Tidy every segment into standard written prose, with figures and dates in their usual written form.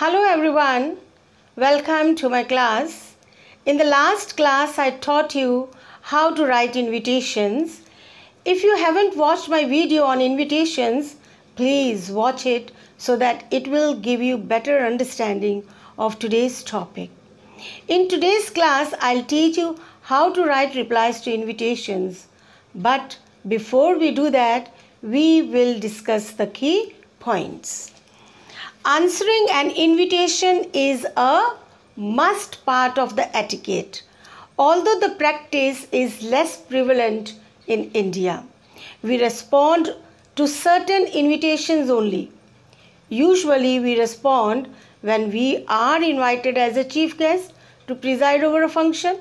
Hello everyone, welcome to my class. In the last class I taught you how to write invitations. If you haven't watched my video on invitations, please watch it so that it will give you better understanding of today's topic. In today's class I'll teach you how to write replies to invitations. But before we do that, we will discuss the key points. Answering an invitation is a must part of the etiquette, although the practice is less prevalent in India. We respond to certain invitations only. Usually we respond when we are invited as a chief guest to preside over a function,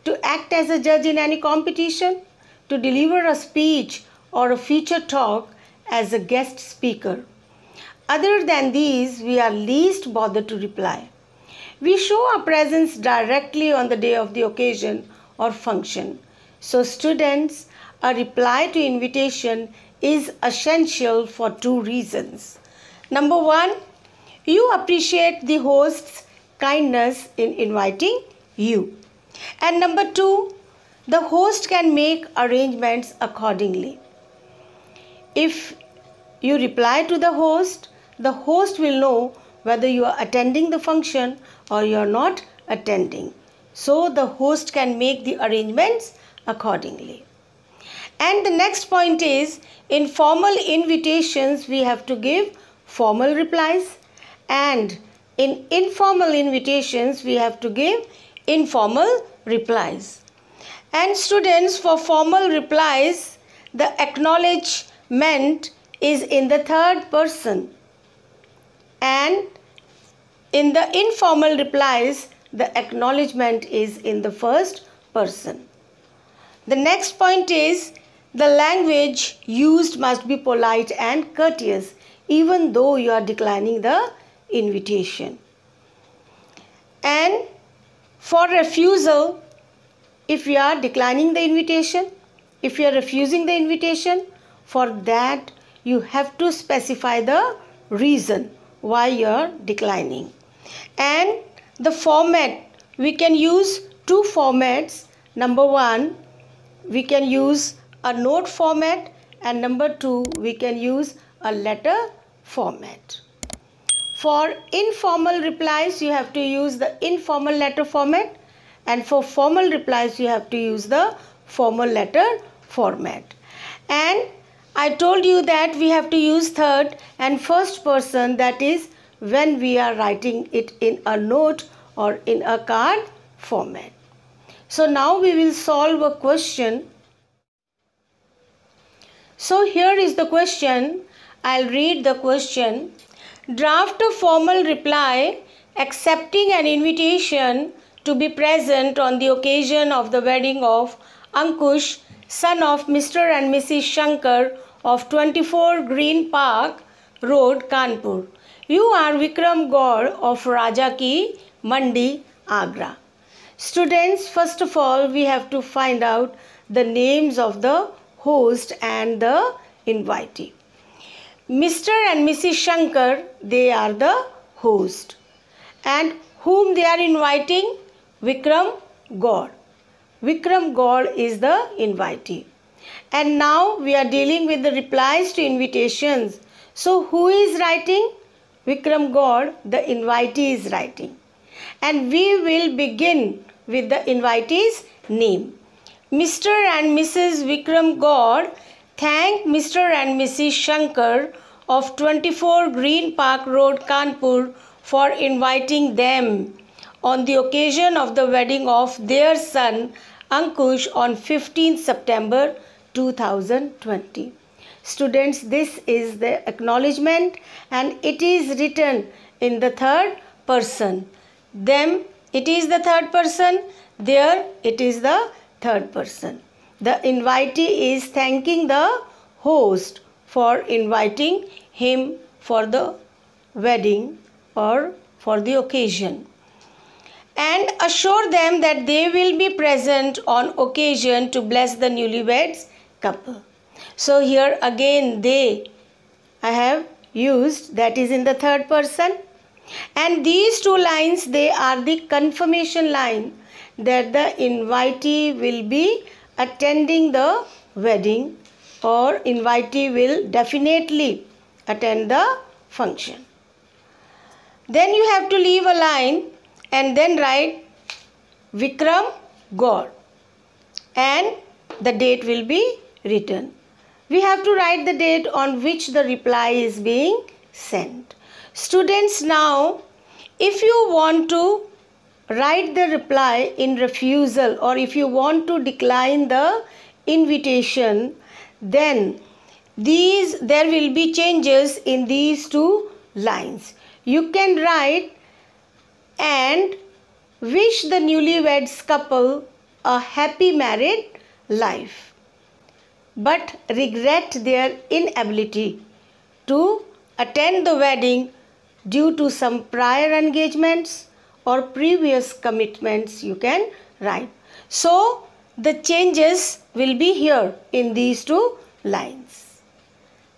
to act as a judge in any competition, to deliver a speech or a feature talk as a guest speaker. Other than these, we are least bothered to reply. We show our presence directly on the day of the occasion or function. So students, a reply to invitation is essential for two reasons. Number one, you appreciate the host's kindness in inviting you. And number two, the host can make arrangements accordingly. If you reply to the host will know whether you are attending the function or you are not attending. So the host can make the arrangements accordingly. And the next point is, in formal invitations we have to give formal replies, and in informal invitations we have to give informal replies. And students, for formal replies, the acknowledgement is in the third person, and in the informal replies the acknowledgement is in the first person. The next point is, the language used must be polite and courteous even though you are declining the invitation. And for refusal, if you are declining the invitation, if you are refusing the invitation, for that you have to specify the reason why you are declining. And the format, we can use two formats. Number one, we can use a note format, and number two, we can use a letter format. For informal replies, you have to use the informal letter format, and for formal replies, you have to use the formal letter format. And I told you that we have to use third and first person, that is when we are writing it in a note or in a card format. So now we will solve a question. So here is the question. I'll read the question. Draft a formal reply accepting an invitation to be present on the occasion of the wedding of Ankush, son of Mr. and Mrs. Shankar of 24 Green Park Road, Kanpur. You are Vikram Gaur of Raja Ki Mandi, Agra. Students, first of all, we have to find out the names of the host and the invitee. Mr. and Mrs. Shankar, they are the host. And whom they are inviting? Vikram Gaur. Vikram Gaur is the invitee. And now we are dealing with the replies to invitations. So who is writing? Vikram Gaur, the invitee is writing. And we will begin with the invitee's name. Mr. and Mrs. Vikram Gaur thank Mr. and Mrs. Shankar of 24 Green Park Road, Kanpur for inviting them on the occasion of the wedding of their son Ankush on 15th September 2020. Students, this is the acknowledgement and it is written in the third person. Them, it is the third person. There, it is the third person. The invitee is thanking the host for inviting him for the wedding or for the occasion, and assure them that they will be present on occasion to bless the newlyweds couple. So here again they I have used, that is in the third person. And these two lines, they are the confirmation line that the invitee will be attending the wedding, or invitee will definitely attend the function. Then you have to leave a line and then write Vikram Gaur, and the date will be written. We have to write the date on which the reply is being sent. Students, now if you want to write the reply in refusal, or if you want to decline the invitation, then there will be changes in these two lines. You can write and wish the newlyweds couple a happy married life, but regret their inability to attend the wedding due to some prior engagements or previous commitments, you can write. So the changes will be here in these two lines.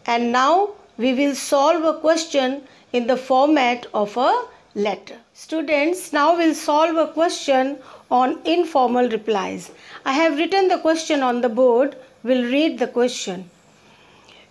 And now we will solve a question in the format of a letter. Students, now we'll solve a question on informal replies. I have written the question on the board. We'll read the question.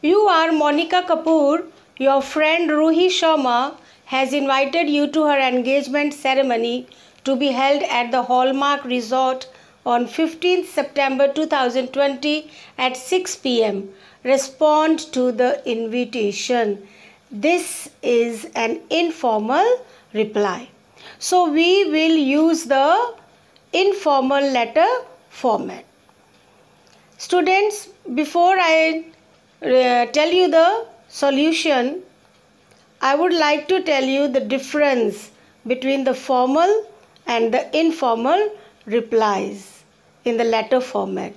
You are Monica Kapoor. Your friend Ruhi Sharma has invited you to her engagement ceremony to be held at the Hallmark Resort on 15th September 2020 at 6 p.m. Respond to the invitation. This is an informal reply. So we will use the informal letter format. Students, before I tell you the solution, I would like to tell you the difference between the formal and the informal replies in the letter format.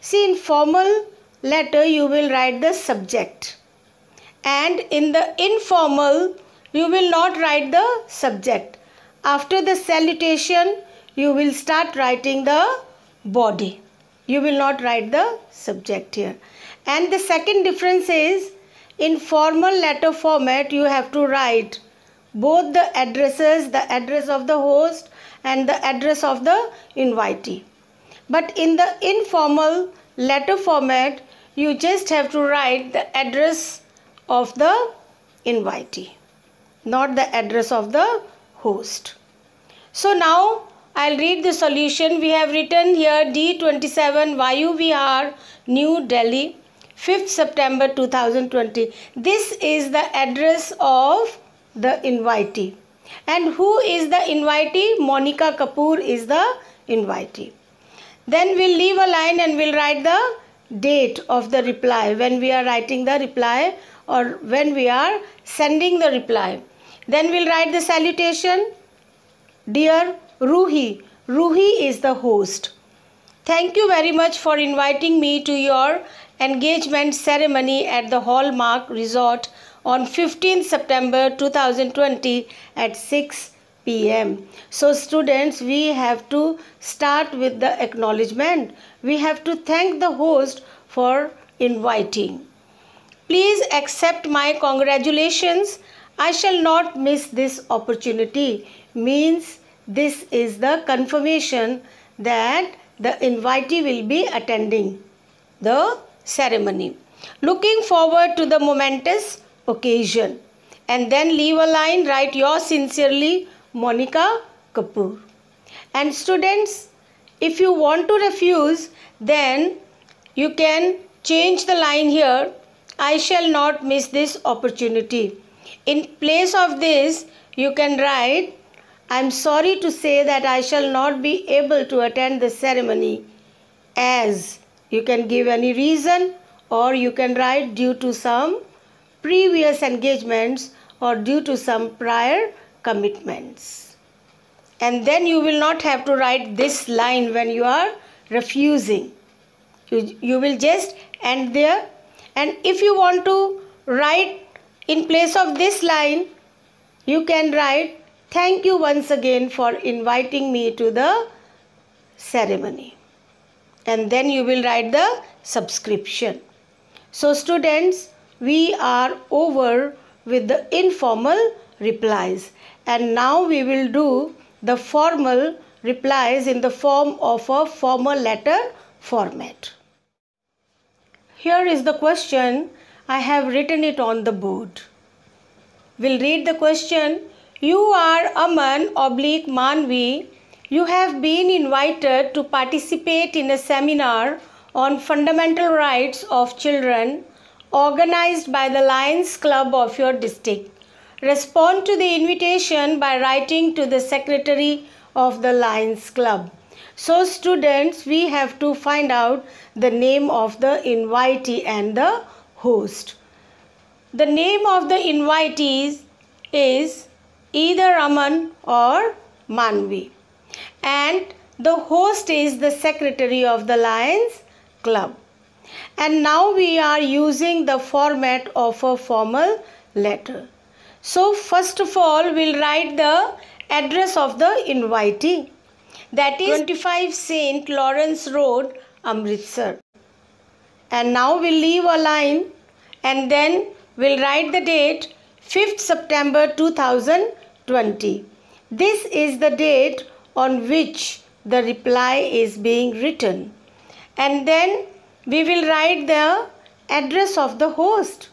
See, in formal letter you will write the subject, and in the informal you will not write the subject. After the salutation you will start writing the body. You will not write the subject here. And the second difference is, in formal letter format you have to write both the addresses, the address of the host and the address of the invitee. But in the informal letter format you just have to write the address of the invitee, not the address of the host. So now I'll read the solution. We have written here D27 Vayu Vihar, New Delhi, 5th September 2020. This is the address of the invitee. And who is the invitee? Monica Kapoor is the invitee. Then we'll leave a line and we'll write the date of the reply, when we are writing the reply or when we are sending the reply. Then we'll write the salutation. Dear Ruhi. Ruhi is the host. Thank you very much for inviting me to your engagement ceremony at the Hallmark Resort on 15th September 2020 at 6 p.m. So students, we have to start with the acknowledgement. We have to thank the host for inviting. Please accept my congratulations. I shall not miss this opportunity. Means this is the confirmation that the invitee will be attending the ceremony. Looking forward to the momentous occasion. And then leave a line, write yours sincerely, Monica Kapoor. And students, if you want to refuse, then you can change the line here. I shall not miss this opportunity. In place of this, you can write, I am sorry to say that I shall not be able to attend the ceremony, as. You can give any reason, or you can write due to some previous engagements or due to some prior commitments. And then you will not have to write this line when you are refusing. You will just end there. And if you want to write in place of this line, you can write, thank you once again for inviting me to the ceremony. And then you will write the subscription. So students, we are over with the informal replies. And now we will do the formal replies in the form of a formal letter format. Here is the question. I have written it on the board. We'll read the question. You are Aman / Manvi. You have been invited to participate in a seminar on fundamental rights of children organized by the Lions Club of your district. Respond to the invitation by writing to the secretary of the Lions Club. So students, we have to find out the name of the invitee and the host. The name of the invitees is either Aman or Manvi, and the host is the secretary of the Lions Club. And now we are using the format of a formal letter. So first of all, we'll write the address of the invitee. That is 25 St. Lawrence Road, Amritsar. And now we'll leave a line and then we'll write the date 5th September 2020. This is the date on which the reply is being written. And then we will write the address of the host.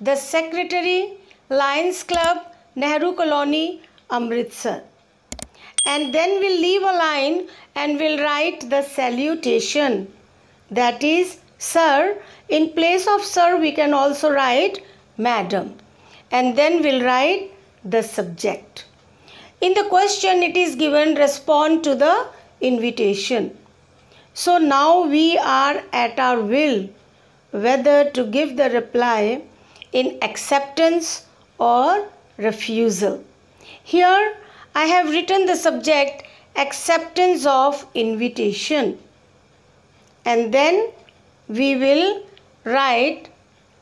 The secretary, Lions Club, Nehru Colony, Amritsar. And then we'll leave a line and we'll write the salutation. That is, sir. In place of sir, we can also write madam. And then we'll write the subject. In the question, it is given respond to the invitation. So now we are at our will whether to give the reply in acceptance or refusal. Here I have written the subject acceptance of invitation, and then we will write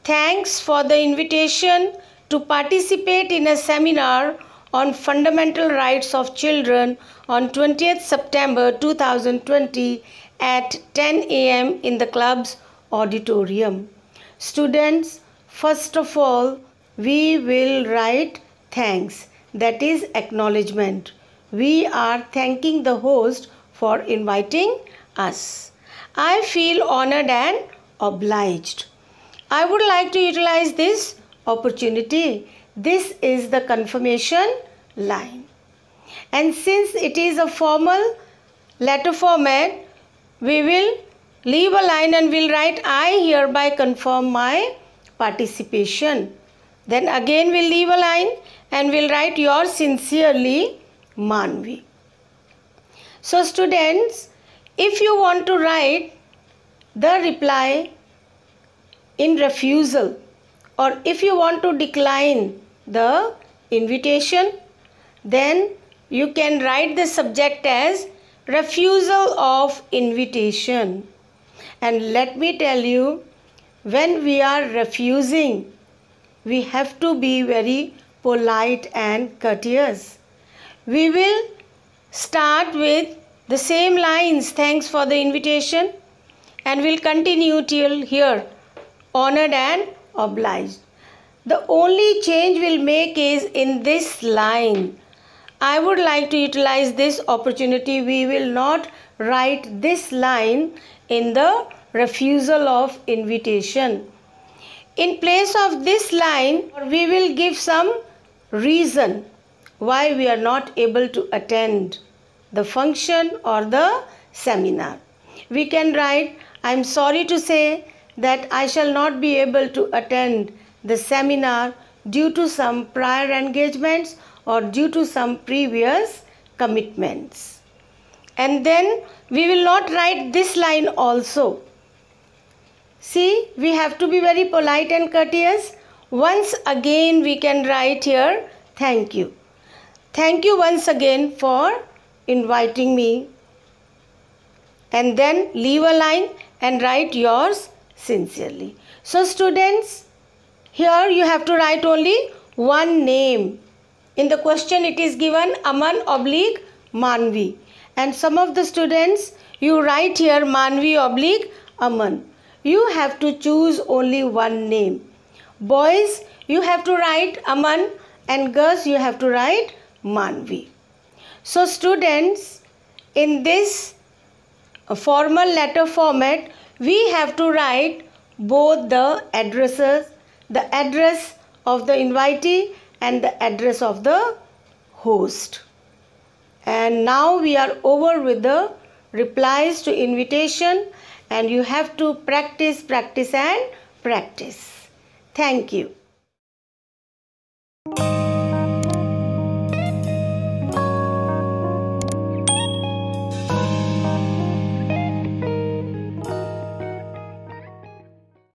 thanks for the invitation to participate in a seminar on fundamental rights of children on 20th September 2020 at 10 a.m. in the club's auditorium. Students, first of all, we will write thanks. That is acknowledgement. We are thanking the host for inviting us. I feel honored and obliged. I would like to utilize this opportunity. This is the confirmation line. And since it is a formal letter format, we will leave a line and we'll write I hereby confirm my participation. Then again we'll leave a line and we'll write yours sincerely, Manvi. So students, if you want to write the reply in refusal, or if you want to decline the invitation, then you can write the subject as refusal of invitation. And let me tell you, when we are refusing, we have to be very polite and courteous. We will start with the same lines, thanks for the invitation, and we'll continue till here, honored and obliged. The only change we'll make is in this line. I would like to utilize this opportunity. We will not write this line in the refusal of invitation. In place of this line, we will give some reason why we are not able to attend the function or the seminar. We can write, I am sorry to say that I shall not be able to attend the seminar due to some prior engagements or due to some previous commitments. And then we will not write this line also. See, we have to be very polite and courteous. Once again we can write here, thank you. Thank you once again for inviting me. And then leave a line and write yours sincerely. So students, here you have to write only one name. In the question it is given Aman / Manvi. And some of the students, you write here Manvi / Aman. You have to choose only one name. Boys, you have to write Aman and Gus you have to write Manvi. So students, in this formal letter format, we have to write both the addresses, the address of the invitee and the address of the host. And now we are over with the replies to invitation, and you have to practice and practice. Thank you.